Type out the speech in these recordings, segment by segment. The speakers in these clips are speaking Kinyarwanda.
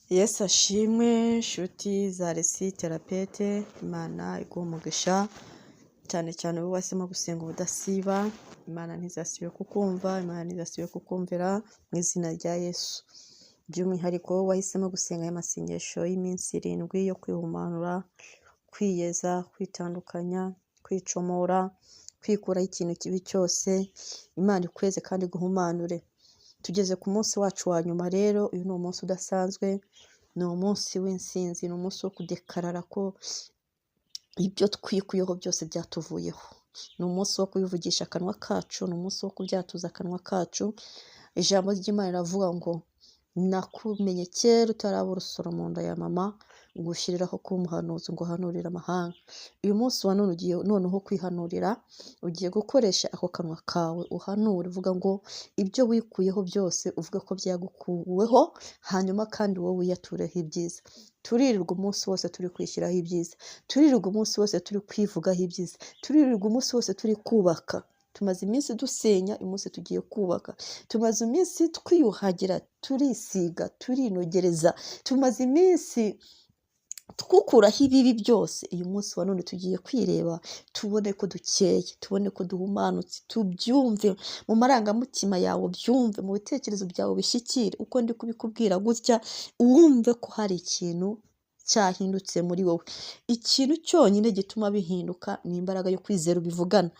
Yesu ashimwe nshuti za Resi Therapete, Imana iguha umugisha cyane cyane wowe wahisemo gusenga ubudasiba. Imana ntizasibe kukumva, Imana ntizasibe kukumvira mu izina rya Yesu. By'umwihariko wowe wahisemo gusenga aya masengesho y'iminsi 7 yo kwihumanura, kwiyeza, kwitandukanya, kwicomora, kwikuraho ikintu kibi cyose, Imana ikweze kandi guhumanure. Tugeze ku munsi wacu wa nyuma rero, uyu ni umunsi udasanzwe, ni umunsi w'insinzi, ni umunsi wo kudekarara ko ibyo twikuyeho byose byatuvuyeho. Ni umunsi wo kubivugisha akanwa kacu, ni umunsi wo kubyatuza akanwa kacu. Ijambo ry'Imana riravuga ngo nakumenye kera utaraba urusoro mu nda ya mama, ngushyiriraho kuba umuhanuzi ngo uhanurire amahanga. Uyu munsi wa none ugiye noneho kwihanurira, ugiye gukoresha ako kanwa kawe uhanura, uvuga ngo ibyo wikuyeho byose uvuga ko byagukuweho, hanyuma kandi wowe wiyatureho ibyiza. Turirirwa umunsi wose turi kwishyiraho ibyiza, turirirwa umunsi wose turi kwivugaho ibyiza, turirirwa umunsi wose turi kubaka. Tumaze iminsi dusenya, uyu munsi tugiye kubaka. Tumaze iminsi twiyuhagira, turisiga, turinogereza. Tumaze iminsi twukuraho ibibi byose. Uyu munsi wa none tugiye kwireba, tubone ko dukeye, tubone ko duhumanutse, tubyumve mu marangamutima yawe, byumve mu bitekerezo byawe bishyikire. Uko ndi kubikubwira gutya, wumve ko hari ikintu cyahindutse muri wowe. Ikintu cyonyine gituma bihinduka ni imbaraga yo kwizera ubivugana.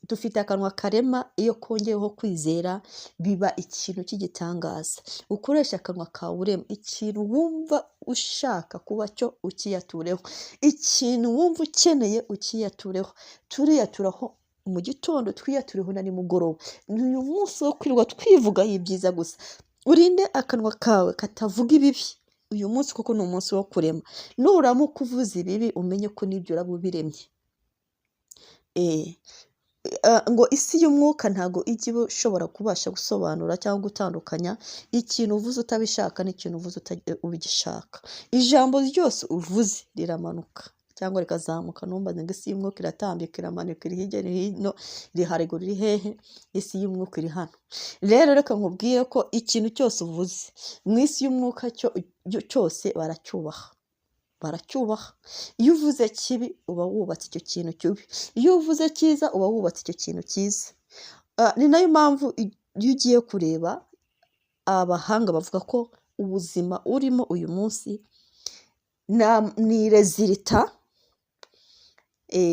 Dufite akanwa karema, iyo kongeyeho kwizera biba ikintu cy'igitangaza. Ukoresha akanwa kawe urema ikintu wumva ushaka kuba cyo ukiyatureho, ikintu wumva ukeneye ukiyatureho. Turiyaturaho mu gitondo, twiyatureho na nimugoroba. Ni uyu munsi wo kwirirwa twivugaho ibyiza gusa. Urinde akanwa kawe katavuga ibibi uyu munsi, kuko ni umunsi wo kurema. Nuramuka uvuze ibibi, umenye ko n'ibyo uraba ubiremye. Ngo isi y'umwuka ntago ijya ishobora kubasha gusobanura cyangwa gutandukanya ikintu uvuze utabishaka n'ikintu uvuze ubigishaka. Ijambo ryose uvuze riramanuka cyangwa rikazamuka. Numbaze ngo isi y'umwuka iratambika, iramanuka, iri hirya no hino, iri haruguru, iri hehe? Isi y'umwuka iri hano. Rero reka nkubwire ko ikintu cyose uvuze mu isi y'umwuka cyose baracyubaha. Iyo uvuze kibi uba wubatse icyo kintu kibi, iyo uvuze cyiza uba wubatse icyo kintu cyiza. Ni nayo mpamvu iyo ugiye kureba, abahanga bavuga ko ubuzima urimo uyu munsi ni rezilita.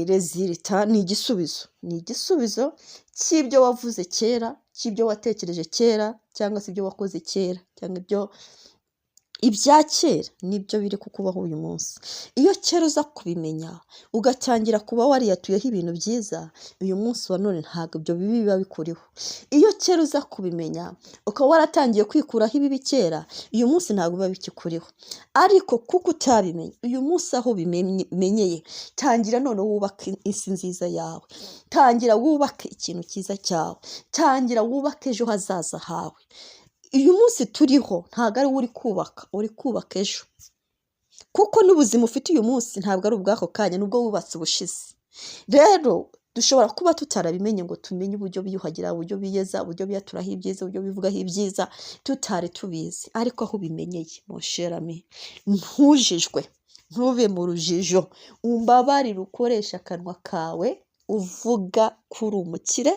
Rezilita ni igisubizo cy'ibyo wavuze kera, cy'ibyo watekereje kera, cyangwa se ibyo wakoze kera, cyangwa ibya kera nibyo biri kukubaho uyu munsi. Iyo kera uza kubimenya ugatangira kuba wariyatuyeho ibintu byiza, uyu munsi wa none ntabwo ibyo bibi biba bikuriho. Iyo kera uza kubimenya ukaba waratangiye kwikuraho ibibi kera, uyu munsi ntabwo biba bikikuriho. Ariko kuko utabimenye, uyu munsi aho bimenyeye, tangira none wubake isi nziza yawe, tangira wubake ikintu cyiza cyawe, tangira wubake ejo hazaza hawe. Uyu munsi turiho ntabwo ari uri kubaka ejo, kuko n'ubuzima ufite uyu munsi ntabwo ari ubwako kanya, nubwo wubatse ubushize. Rero dushobora kuba tutarabimenye ngo tumenye uburyo biyuhagira, uburyo biyeza, uburyo biyaturaho ibyiza, uburyo bivugaho ibyiza, tutari tubizi. Ariko aho bimenyeye, monsherami, ntujijwe, ntube mu rujijo, umbabarire, ukoresha akanwa kawe uvuga kuri umukire,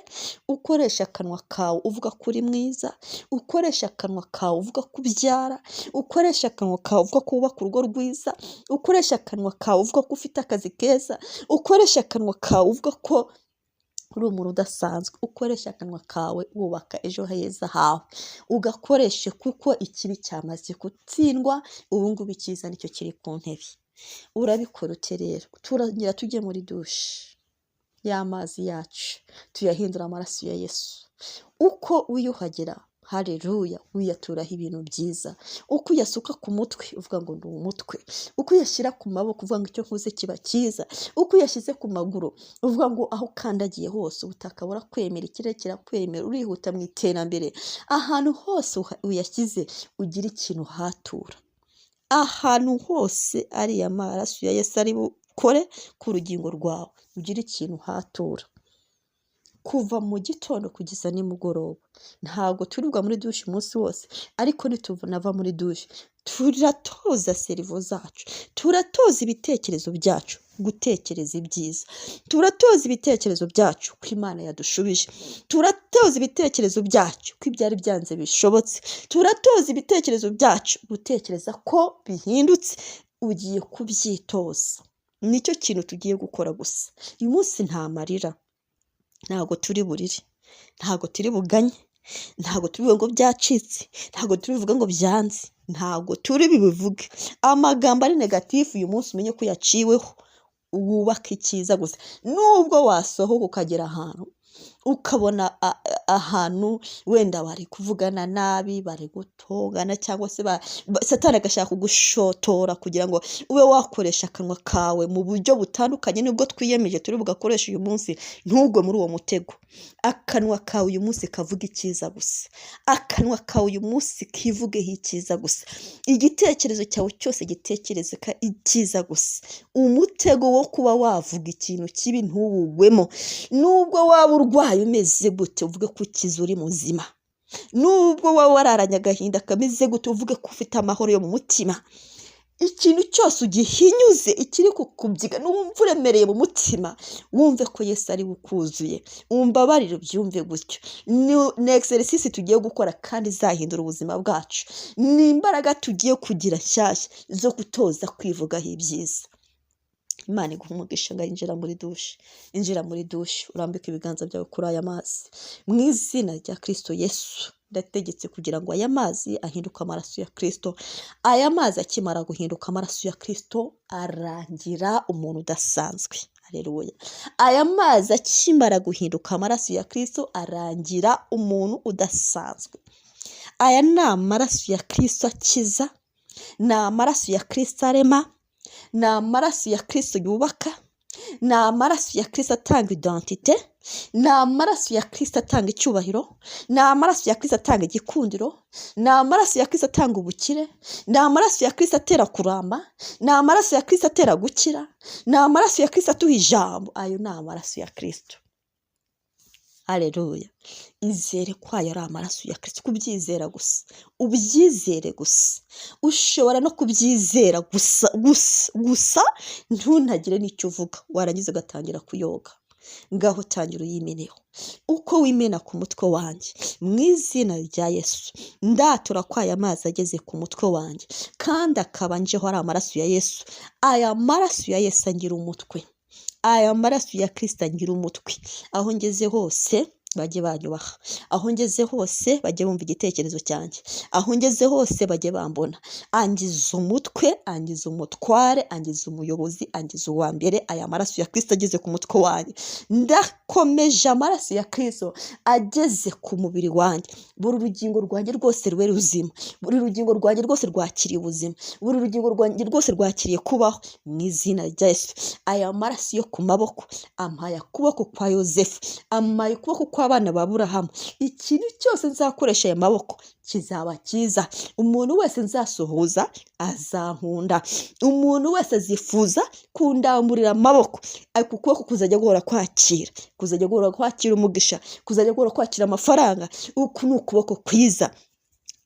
ukoresha akanwa kawe uvuga kuri mwiza, ukoresha akanwa kawe uvuga kubyara, ukoresha akanwa kawe uvuga kubaka urugo rwiza, ukoresha akanwa kawe uvuga ko ufite akazi keza, ukoresha akanwa kawe uvuga ko uri umuntu udasanzwe, ukoresha akanwa kawe wubaka ejo heza hawe. Ugakoreshe, kuko ikibi cyamaze gutsindwa, ubu ngubu icyiza nicyo kiri ku ntebe. Urabikora ute rero? Turangira tujye muri dushe, y'amazi yacu tuyahindura amaraso ya Yesu. Uko wiyuhagira, haleluya, wiyaturaho ibintu byiza. Uko uyasuka ku mutwe uvuga ngo ndi umutwe, uko uyashyira ku maboko uvuga ngo icyo nkuze kiba cyiza, uko uyashyize ku maguru uvuga ngo aho ukandagiye hose ubutaka burakwemera, ikirere kirakwemera, urihuta mu iterambere. Ahantu hose uyashyize ugira ikintu hatura. Ahantu hose ariya maraso ya Yesu ari bukore ku rugingo rwawe, ugira ikintu hatura. Kuva mu gitondo kugeza nimugoroba, ntabwo turirwa muri dushe umunsi wose, ariko nituva muri dushe turatoza serivo zacu, turatoza ibitekerezo byacu gutekereza ibyiza, turatoza ibitekerezo byacu ko Imana yadushubije, turatoza ibitekerezo byacu ko ibyari byanze bishobotse, turatoza ibitekerezo byacu gutekereza ko bihindutse. Ugiye kubyitoza, nicyo kintu tugiye gukora gusa. Uyu munsi nta marira, ntabwo turi burire, ntabwo turi buganye, ntabwo turi ngo byacitse, ntabwo turi bivuga ngo byanze, ntabwo turi bibivuge. Amagambo ari negatifu uyu munsi umenye ko yaciweho, wubaka icyiza gusa. Nubwo wasohoka ukagera ahantu ukabona ahantu wenda bari kuvugana nabi, bari gutongana, cyangwa se Satani agashaka kugushotora kugira ngo ube wakoresha akanwa kawe mu buryo butandukanye nubwo twiyemeje turi bugakoresha uyu munsi, ntugwe muri uwo mutego. Akanwa kawe uyu munsi kavuga icyiza gusa, akanwa kawe uyu munsi kivugeho icyiza gusa, igitekerezo cyawe cyose gitekereze icyiza gusa. Umutego wo kuba wavuga ikintu kibi ntuwugwemo. Nubwo waba urwaye umeze gute uvuge ko ukize uri muzima, nubwo waba wararanye agahinda kameze gute uvuge ko ufite amahoro yo mu mutima. Ikintu cyose ugihinyuze, ikiri kukubyiga n'uwumva uremereye mu mutima, wumve ko Yesu ari ukuzuye, umbabarire ubyumve gutyo. Ni exercice tugiye gukora kandi izahindura ubuzima bwacu, ni imbaraga tugiye kugira nshyashya zo gutoza kwivugaho ibyiza. Imana iguha umugisha ngo injira muri dushe, injira muri dushe, urambike ibiganza byawe kuri aya mazi mu izina rya Kristo Yesu. Ndategetse kugira ngo aya mazi ahinduke amaraso ya Kristo. Aya mazi akimara guhinduka amaraso ya Kristo arangira umuntu udasanzwe. Haleluya. Aya mazi akimara guhinduka amaraso ya Kristo arangira umuntu udasanzwe. Aya ni amaraso ya Kristo akiza, ni amaraso ya Kristo arema, ni amaraso ya Kristo yubaka, ni amaraso ya Kristo atanga identite, ni amaraso ya Kristo atanga icyubahiro, ni amaraso ya Kristo atanga igikundiro, ni amaraso ya Kristo atanga ubukire, ni amaraso ya Kristo atera kuramba, ni amaraso ya Kristo atera gukira, ni amaraso ya Kristo atuha ijambo. Ayo ni amaraso ya Kristo. Haleluya. Izere ko ayo ari amaraso ya Kristo, kubyizera gusa, ubyizere gusa. Ushobora no kubyizera gusa ntunagire n'icyo uvuga, warangiza ugatangira kuyoga. Ngaho tangira uyimeneho uko wimena ku mutwe wanjye mu izina rya Yesu. Ndatura ko aya mazi ageze ku mutwe wanjye kandi akaba njeho ari amaraso ya Yesu. Aya maraso ya Yesu angira umutwe, aya maraso ya Kristo angira umutwe. Aho ngeze hose bajye banyubaha, aho ngeze hose bajye bumva igitekerezo cyanjye, aho ngeze hose bajye bambona. Angiza umutwe, angiza umutware, angiza umuyobozi, angiza uwa mbere. Aya maraso ya Kristo ageze ku mutwe wanjye. Ndakomeje amaraso ya Kristo ageze ku mubiri wanjye. Buri rugingo rwanjye rwose rube ruzima, buri rugingo rwanjye rwose rwakiriye ubuzima, buri rugingo rwanjye rwose rwakiriye kubaho mu izina rya Yesu. Aya maraso yo ku maboko ampaye ukuboko kwa Yosefu, ampaye ukuboko kw'abana ba Aburahamu. Ikintu cyose nzakoresha aya maboko kizaba cyiza. Umuntu wese nzasuhuza azankunda, umuntu wese azifuza kundamburira amaboko. Ariko ukuboko kuzajya guhora kwakira, kuzajya guhora kwakira umugisha, kuzajya guhora kwakira amafaranga. Uku ni ukuboko kwiza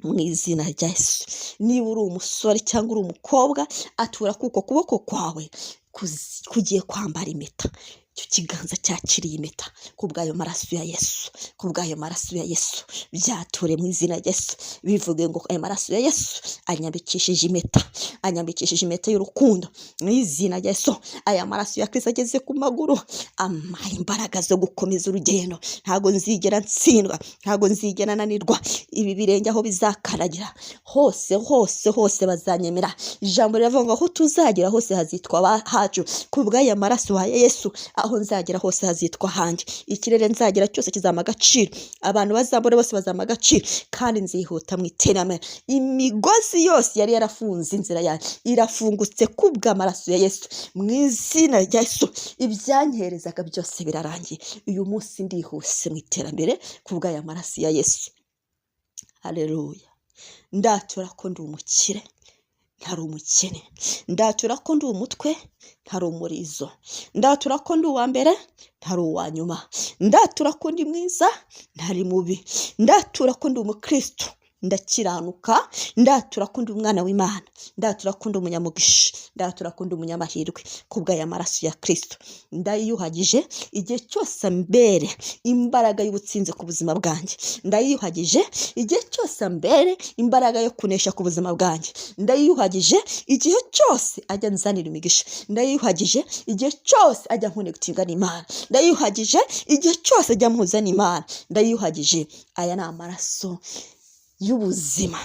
mu izina rya Yesu. Niba uri umusore cyangwa uri umukobwa, atura kuko kuboko kwawe kugiye kwambara impeta. Icyo kiganza cyakiriye impeta kubw'ayo maraso ya Yesu, kubw'ayo maraso ya Yesu. Byature mu izina rya Yesu, bivuge ngo ayo maraso ya Yesu anyambikishije impeta, anyambikishije impeta y'urukundo mu izina rya Yesu. Aya maraso ya Kristo ageze ku maguru, amaye imbaraga zo gukomeza urugendo. Ntago nzigera ntsindwa, ntago nzigera nanirwa. Ibi birenge aho bizakaragira hose hose hose bazanyemera. Ijambo riravuga ngo aho tuzagera hose hazitwa hacu kubw'aya maraso ya Yesu. Aho nzagera hose hazitwa hanjye. Ikirere nzagera cyose kizama agaciro, abantu bazambona bose bazama agaciro, kandi nzihuta mu iterambere. Imigozi yose yari yarafunze inzira yanjye irafungutse kubw'amaraso ya Yesu mu izina rya Yesu. Ibyanyerezaga byose birarangiye. Uyu munsi ndihuse mu iterambere kubw'aya maraso ya Yesu. Haleluya. Ndatura ko ndi umukire ntari umukene, ndatura ko ndi umutwe ntari umurizo, ndatura ko ndi uwa mbere ntari uwa nyuma, ndatura ko ndi mwiza ntari mubi, ndatura ko ndi umukristo ndakiranuka, ndatura ko ndi umwana w'Imana, ndatura ko ndi umunyamugisha, ndatura ko ndi umunyamahirwe kubw'aya maraso ya Kristo. Ndayiyuhagije igihe cyose ambere imbaraga y'ubutsinzi ku buzima bwanjye, ndayiyuhagije igihe cyose ambere imbaraga yo kunesha ku buzima bwanjye, ndayiyuhagije igihe cyose ajya nzanira imigisha, ndayiyuhagije igihe cyose ajya nkonekitinga n'Imana, ndayiyuhagije igihe cyose ajya mpuza n'Imana, ndayiyuhagije. Aya ni amaraso y'ubuzima.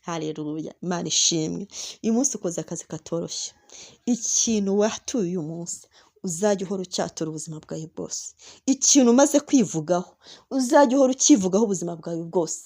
Haleluya, Imana ishimwe. Uyu munsi ukoze akazi katoroshye, ikintu watuye uyu munsi uzajya uhora ucyatura ubuzima bwawe bwose, ikintu umaze kwivugaho uzajya uhora ukivugaho ubuzima bwawe bwose.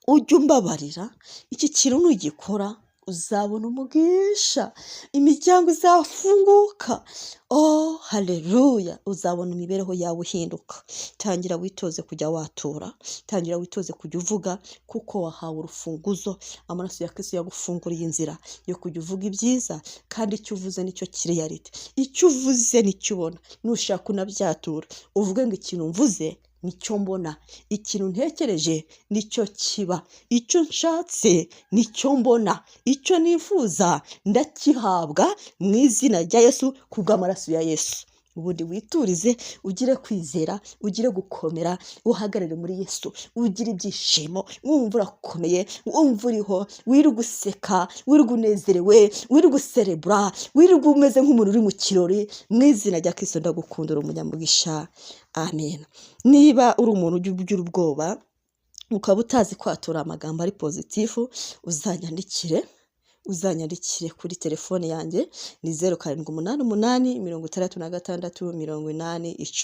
Ujye umbabarira, iki kintu nugikora uzabona umugisha, imiryango izafunguka. Oh haleluya, uzabona imibereho yawe uhinduka. Tangira witoze kujya watura, tangira witoze kujya uvuga, kuko wahawe urufunguzo. Amaraso ya Kristo yagufunguriye inzira yo kujya uvuga ibyiza, kandi icyo uvuze nicyo kiri reality, icyo uvuze nicyo ubona. Nushaka unabyatura uvuge ngo ikintu mvuze nicyo mbona, ikintu ntekereje nicyo kiba, icyo nshatse nicyo mbona, icyo nifuza ndakihabwa mu izina rya Yesu, kubw'amaraso ya Yesu. Ubundi witurize, ugire kwizera, ugire gukomera, uhagarare muri Yesu, ugire ibyishimo, wumva urakomeye, wumva uriho, wirirwa useka, wirirwa unezerewe, wirirwa userebura, wirirwa umeze nk'umuntu uri mu kirori. Mu izina rya Kristo ndagukunda, uri umunyamugisha. Amen. Niba uri umuntu ujya ugira ubwoba, ukaba utazi kwatura amagambo ari pozitifu, uzanyandikire kuri telefone yanjye ni 0788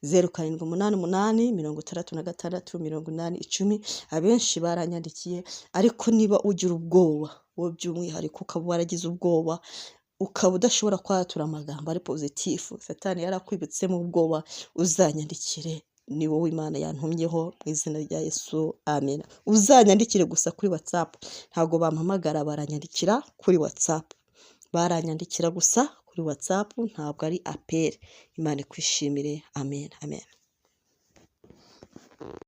0788 Abenshi baranyandikiye, ariko niba ugira ubwoba wowe by'umwihariko ukaba waragize ubwoba, ukaba udashobora kwatura amagambo ari pozitifu, Satani yarakwibitsemo ubwoba, uzanyandikire. Ni wowe Imana yantumyeho mu izina rya Yesu. Amen. Uzanyandikire gusa kuri WhatsApp, ntago bampamagara, baranyandikira kuri WhatsApp, baranyandikira gusa kuri WhatsApp, ntabwo ari apel. Imana ikwishimire. Amen. Amen.